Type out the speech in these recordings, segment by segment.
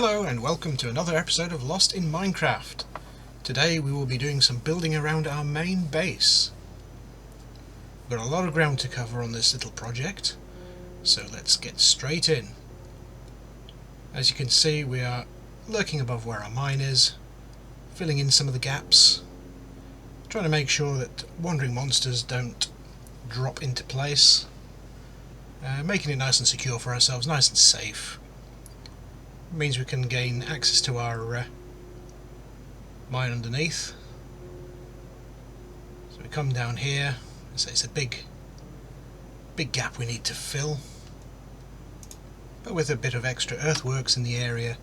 Hello and welcome to another episode of Lost in Minecraft. Today we will be doing some building around our main base. We've got a lot of ground to cover on this little project, so let's get straight in. As you can see, we are lurking above where our mine is, filling in some of the gaps, trying to make sure that wandering monsters don't drop into place, making it nice and secure for ourselves, nice and safe. Means we can gain access to our mine underneath. So we come down here, so it's a big gap we need to fill, but with a bit of extra earthworks in the area,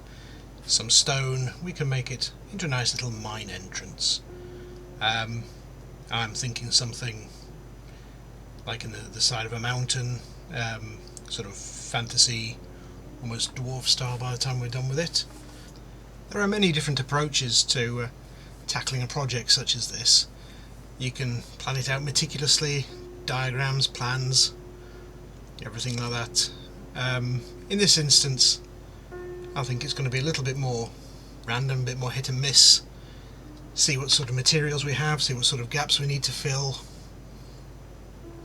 some stone, we can make it into a nice little mine entrance. I'm thinking something like in the side of a mountain, sort of fantasy, almost dwarf style by the time we're done with it. There are many different approaches to tackling a project such as this. You can plan it out meticulously, diagrams, plans, everything like that. In this instance, I think it's going to be a little bit more random, a bit more hit and miss. See what sort of materials we have, see what sort of gaps we need to fill.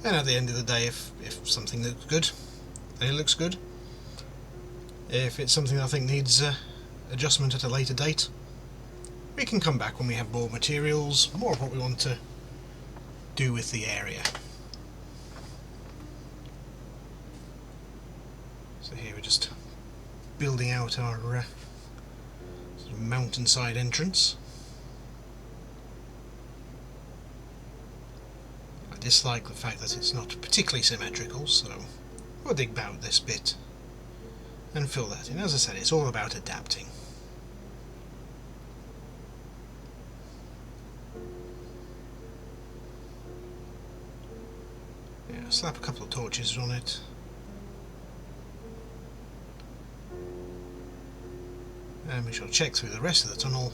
And at the end of the day, if something looks good, then it looks good. If it's something I think needs adjustment at a later date, we can come back when we have more materials, more of what we want to do with the area. So here we're just building out our sort of mountainside entrance. I dislike the fact that it's not particularly symmetrical, so we'll dig out this bit and fill that in. As I said, it's all about adapting. Yeah, slap a couple of torches on it. And we shall check through the rest of the tunnel,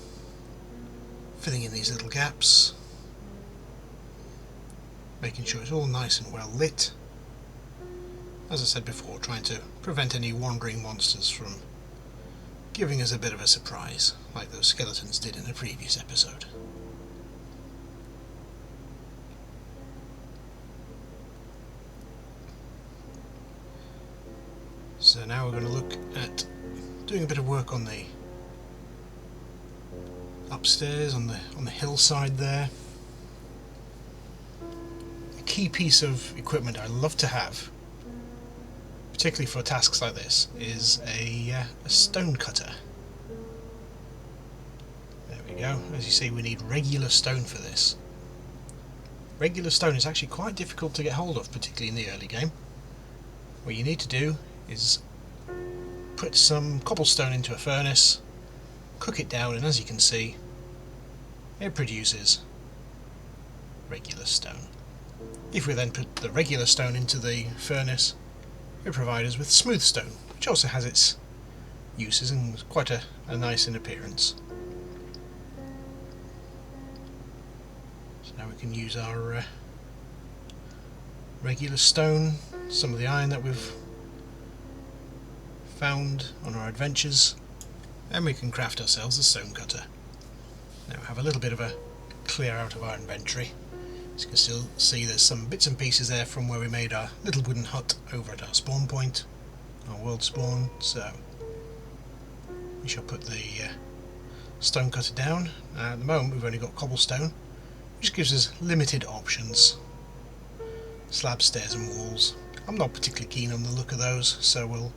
filling in these little gaps, making sure it's all nice and well lit. As I said before, trying to prevent any wandering monsters from giving us a bit of a surprise, like those skeletons did in the previous episode. So now we're going to look at doing a bit of work on the upstairs, on the hillside there. A key piece of equipment I love to have, particularly for tasks like this, is a stone cutter. There we go. As you see, we need regular stone for this. Regular stone is actually quite difficult to get hold of, particularly in the early game. What you need to do is put some cobblestone into a furnace, cook it down, and as you can see, it produces regular stone. If we then put the regular stone into the furnace, it provides us with smooth stone, which also has its uses and is quite a nice in appearance. So now we can use our regular stone, some of the iron that we've found on our adventures, and we can craft ourselves a stone cutter. Now we have a little bit of a clear out of our inventory. As you can still see, there's some bits and pieces there from where we made our little wooden hut over at our spawn point, our world spawn. So we shall put the stone cutter down. At the moment we've only got cobblestone, which gives us limited options. Slab, stairs and walls. I'm not particularly keen on the look of those, so we'll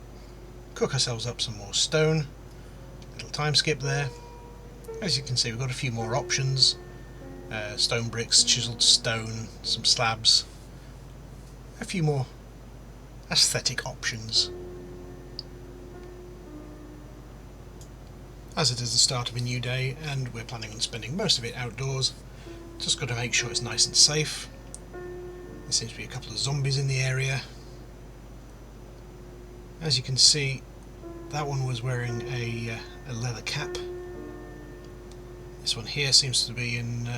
cook ourselves up some more stone. Little time skip there. As you can see, we've got a few more options. Stone bricks, chiselled stone, some slabs, a few more aesthetic options. As it is the start of a new day and we're planning on spending most of it outdoors, just got to make sure it's nice and safe. There seems to be a couple of zombies in the area. As you can see, that one was wearing a leather cap. This one here seems to be in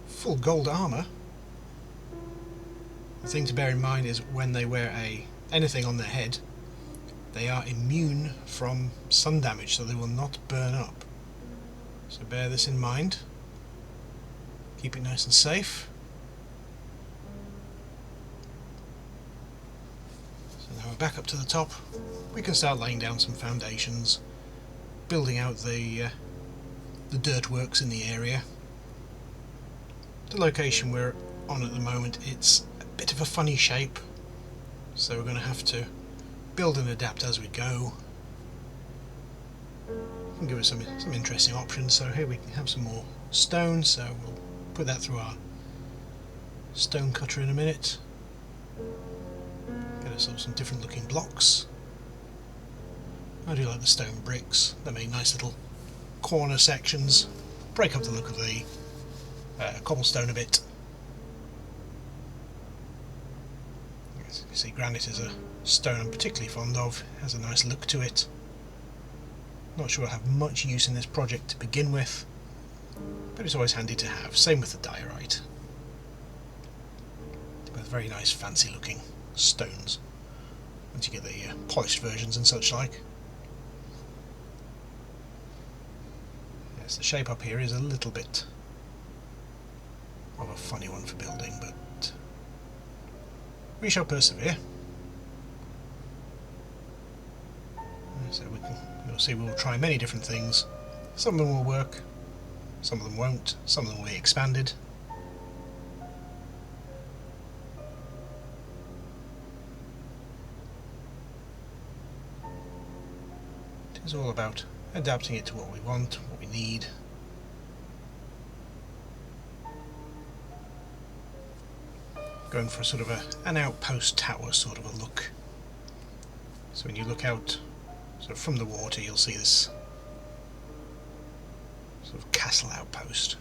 full gold armour. The thing to bear in mind is when they wear anything on their head, they are immune from sun damage, so they will not burn up. So bear this in mind. Keep it nice and safe. So now we're back up to the top. We can start laying down some foundations, building out the dirt works in the area. The location we're on at the moment, it's a bit of a funny shape, so we're going to have to build and adapt as we go. Can give us some interesting options. So here we can have some more stone, so we'll put that through our stone cutter in a minute. Get ourselves some different looking blocks. I do like the stone bricks. They make nice little corner sections, break up the look of the cobblestone a bit. As you can see, granite is a stone I'm particularly fond of. It has a nice look to it. Not sure I have much use in this project to begin with, but it's always handy to have. Same with the diorite. They're both very nice, fancy looking stones once you get the polished versions and such like. Yes, the shape up here is a little bit of a funny one for building, but we shall persevere. So you'll see we'll try many different things. Some of them will work, some of them won't, some of them will be expanded. It is all about adapting it to what we want, what we need. Going for sort of an outpost tower sort of a look. So when you look out sort of from the water, you'll see this sort of castle outpost.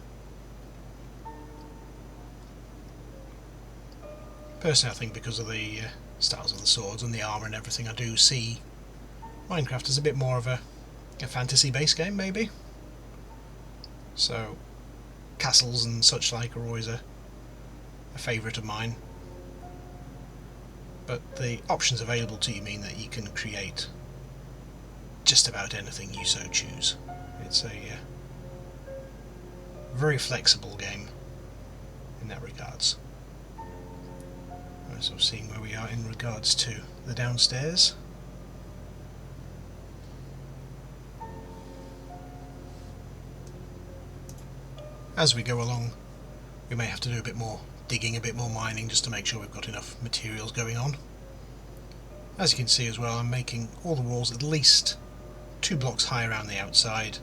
Personally, I think because of the styles of the swords and the armour and everything, I do see Minecraft as a bit more of a fantasy-based game, maybe. So castles and such like are always a favourite of mine. But the options available to you mean that you can create just about anything you so choose. It's a very flexible game in that regards. So seeing where we are in regards to the downstairs. As we go along, we may have to do a bit more digging, a bit more mining, just to make sure we've got enough materials going on. As you can see as well, I'm making all the walls at least 2 blocks high around the outside.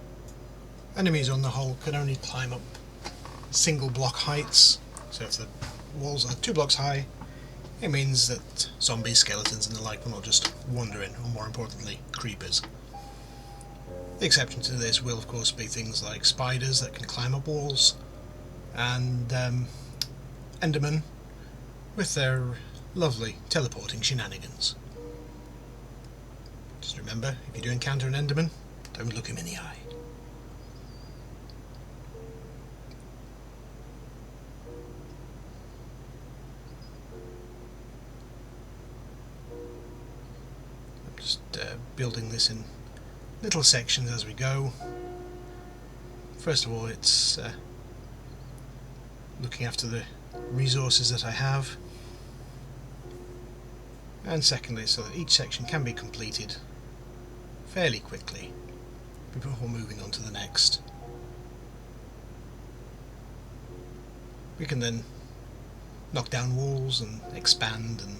Enemies on the whole can only climb up single block heights, so if the walls are 2 blocks high, it means that zombies, skeletons and the like will not just wander in, or more importantly, creepers. The exception to this will of course be things like spiders that can climb up walls, and Endermen with their lovely teleporting shenanigans. Just remember, if you do encounter an Enderman, don't look him in the eye. I'm just building this in little sections as we go. First of all, it's looking after the resources that I have, and secondly, so that each section can be completed fairly quickly before moving on to the next. We can then knock down walls and expand and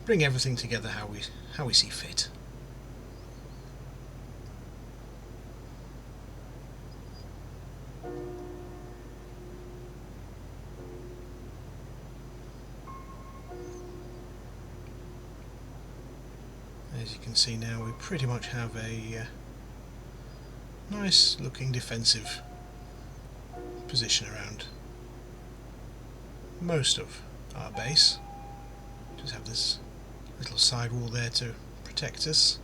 bring everything together how we see fit. As you can see now, we pretty much have a nice looking defensive position around most of our base. Just have this little side wall there to protect us.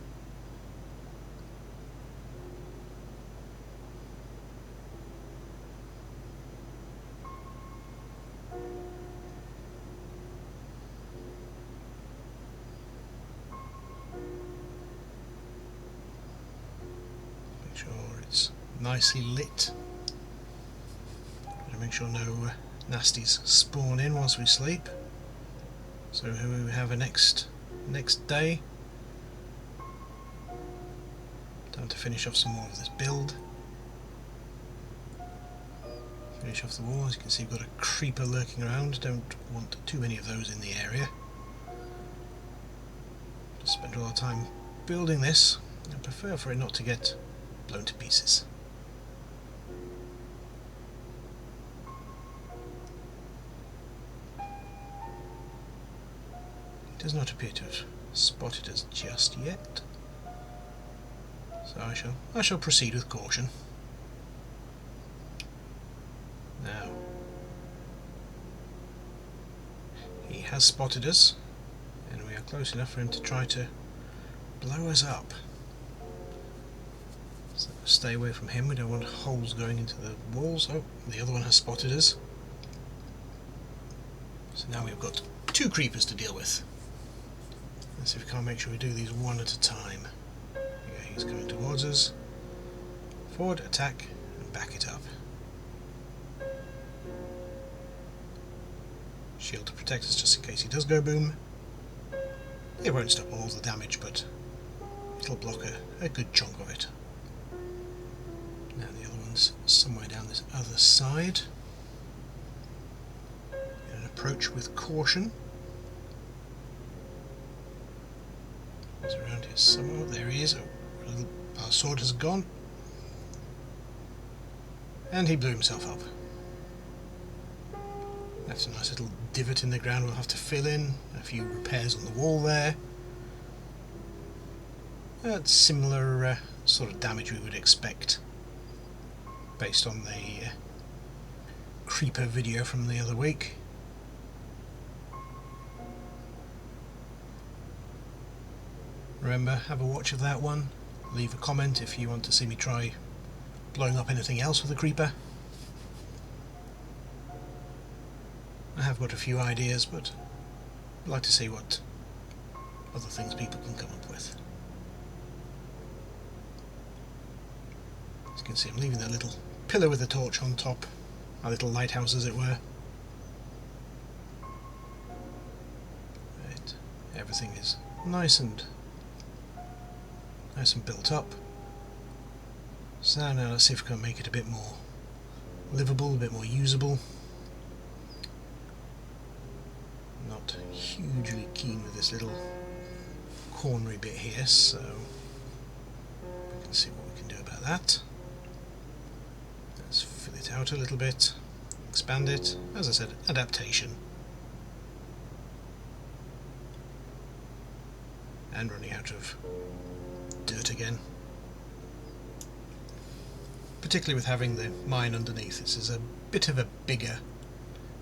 sure it's nicely lit. Make sure no nasties spawn in whilst we sleep. So here we have a next day. Time to finish off some more of this build. Finish off the wall. As you can see, we've got a creeper lurking around. Don't want too many of those in the area. Just spent all our time building this. I prefer for it not to get blown to pieces. It does not appear to have spotted us just yet, so I shall proceed with caution. Now, he has spotted us, and we are close enough for him to try to blow us up. So stay away from him. We don't want holes going into the walls. Oh, the other one has spotted us. So now we've got 2 creepers to deal with. Let's see if we can't make sure we do these one at a time. Okay, he's coming towards us. Forward, attack, and back it up. Shield to protect us just in case he does go boom. It won't stop all the damage, but it'll block a good chunk of it. Now the other one's somewhere down this other side. And approach with caution. He's around here somewhere. There he is. Oh, our sword has gone. And he blew himself up. That's a nice little divot in the ground we'll have to fill in. A few repairs on the wall there. That's similar sort of damage we would expect based on the creeper video from the other week. Remember, have a watch of that one. Leave a comment if you want to see me try blowing up anything else with a creeper. I have got a few ideas, but I'd like to see what other things people can come up with. As you can see, I'm leaving that little pillar with a torch on top, a little lighthouse as it were. Right. Everything is nice and built up. So now let's see if we can make it a bit more livable, a bit more usable. Not hugely keen with this little cornery bit here, so we can see what we can do about that. Let's fill it out a little bit, expand it. As I said, adaptation. And running out of dirt again. Particularly with having the mine underneath, this is a bit of a bigger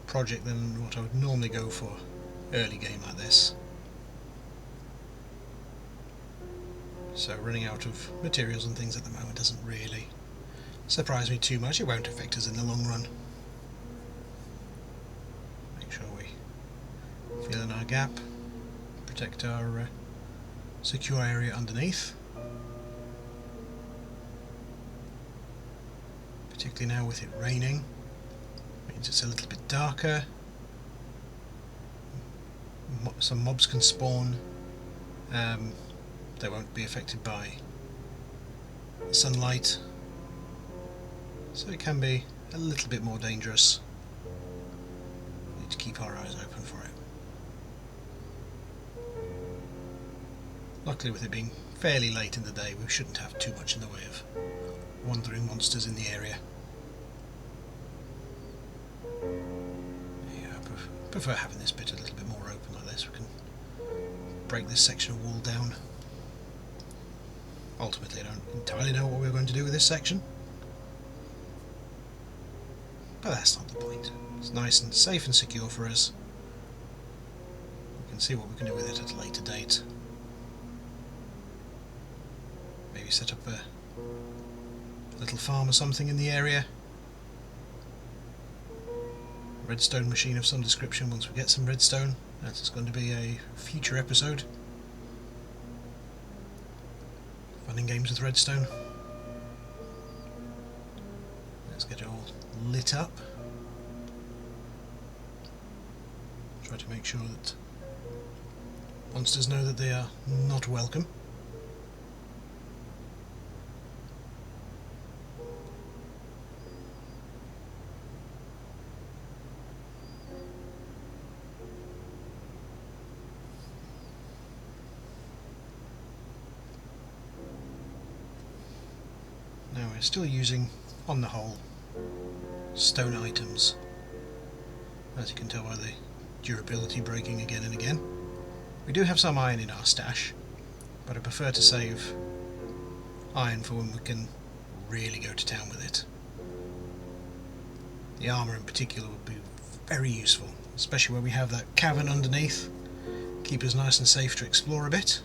project than what I would normally go for early game like this. So running out of materials and things at the moment doesn't really surprise me too much. It won't affect us in the long run. Make sure we fill in our gap, protect our secure area underneath. Particularly now with it raining, means it's a little bit darker. Some mobs can spawn. They won't be affected by sunlight, so it can be a little bit more dangerous. We need to keep our eyes open for it. Luckily, with it being fairly late in the day, we shouldn't have too much in the way of wandering monsters in the area. Yeah, I prefer having this bit a little bit more open like this. We can break this section of wall down. Ultimately, I don't entirely know what we're going to do with this section, but that's not the point. It's nice and safe and secure for us. We can see what we can do with it at a later date. Maybe set up a little farm or something in the area. Redstone machine of some description once we get some redstone. That is going to be a future episode. Fun and games with redstone. Let's get it all lit up. Try to make sure that monsters know that they are not welcome. Now we're still using, on the whole, stone items, as you can tell by the durability breaking again and again. We do have some iron in our stash, but I prefer to save iron for when we can really go to town with it. The armour in particular would be very useful, especially where we have that cavern underneath. Keep us nice and safe to explore a bit.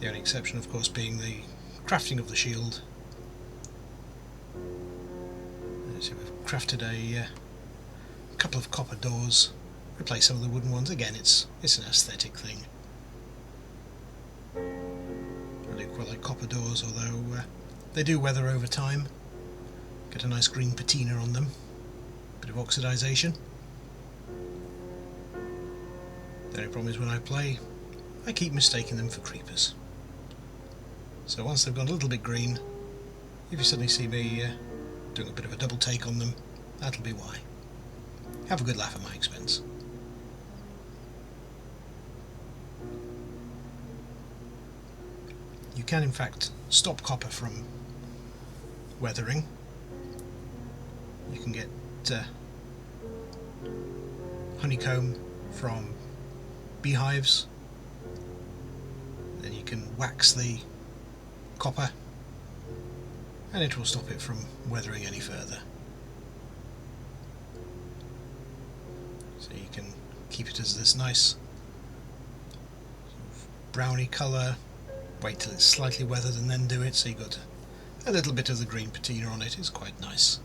The only exception of course being the crafting of the shield. So we've crafted a couple of copper doors, replace some of the wooden ones. Again, it's an aesthetic thing. I do quite like copper doors, although they do weather over time. Get a nice green patina on them, bit of oxidization. The only problem is when I play, I keep mistaking them for creepers. So once they've gone a little bit green, if you suddenly see me doing a bit of a double take on them, that'll be why. Have a good laugh at my expense. You can in fact stop copper from weathering. You can get honeycomb from beehives. Then you can wax the copper and it will stop it from weathering any further. So you can keep it as this nice sort of browny colour, wait till it's slightly weathered and then do it, so you've got a little bit of the green patina on it. It's quite nice.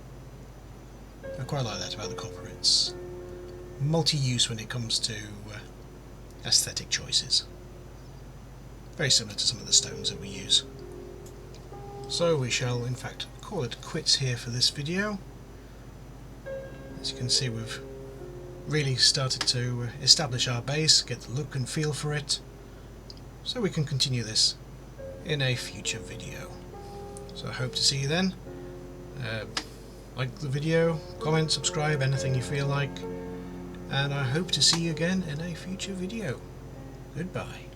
I quite like that about the copper. It's multi-use when it comes to aesthetic choices. Very similar to some of the stones that we use. So we shall in fact call it quits here for this video. As you can see, we've really started to establish our base, get the look and feel for it, so we can continue this in a future video. So I hope to see you then. Like the video, comment, subscribe, anything you feel like, and I hope to see you again in a future video. Goodbye.